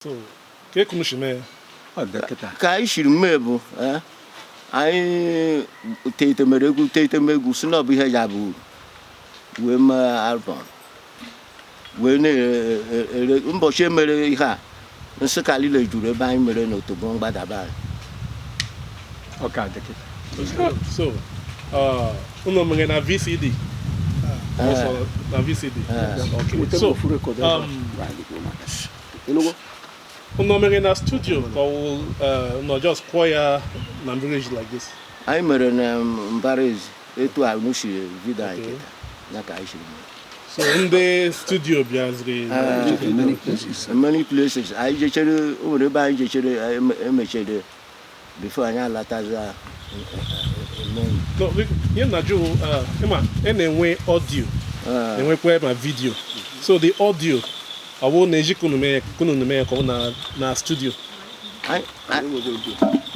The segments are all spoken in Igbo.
So, que como chama? Ka ishiri mmebu anyị tete megu si na ọ bụ ihe ya bụ wee mee album wee na-ere ụbọchị emere ihe a nsịkalile juru ebe anyị mere n'Otogbo Mgbadaba. So, uno mere na VCD. Also na VCD. Okay. So, uno mere na studio or no just choir na village like this. Anyị mere na Mbaraezi etu a nushi video anyị na ka ishiri. So in the studio biazri many places. I jechere over ebe anyị jechere emechere before anyị alataza. No, you na Joe ema enwe audio. Enwekwa ma video. So the audio awo neji kunu me ko na studio.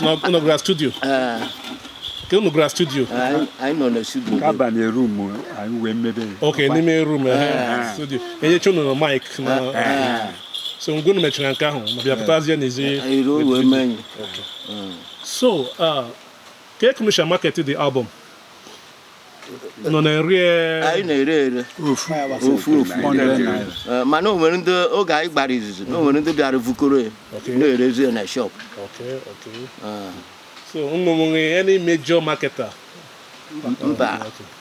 No gra studio. Ke no gra studio. I know the studio. Room I we mebe. Okay, ni me room studio. Enye chono no mic na. So ngunu mechira nka ho, ma bia patazie nezi. Okay. So ke commercial market the album. No na rie. Ai na ere. Ofu. Mana o nwere ndị oge anyị gbara izuzu, o nwere ndị bịara vukoro na erezi na shop. Okay. So any major marketer? Mba.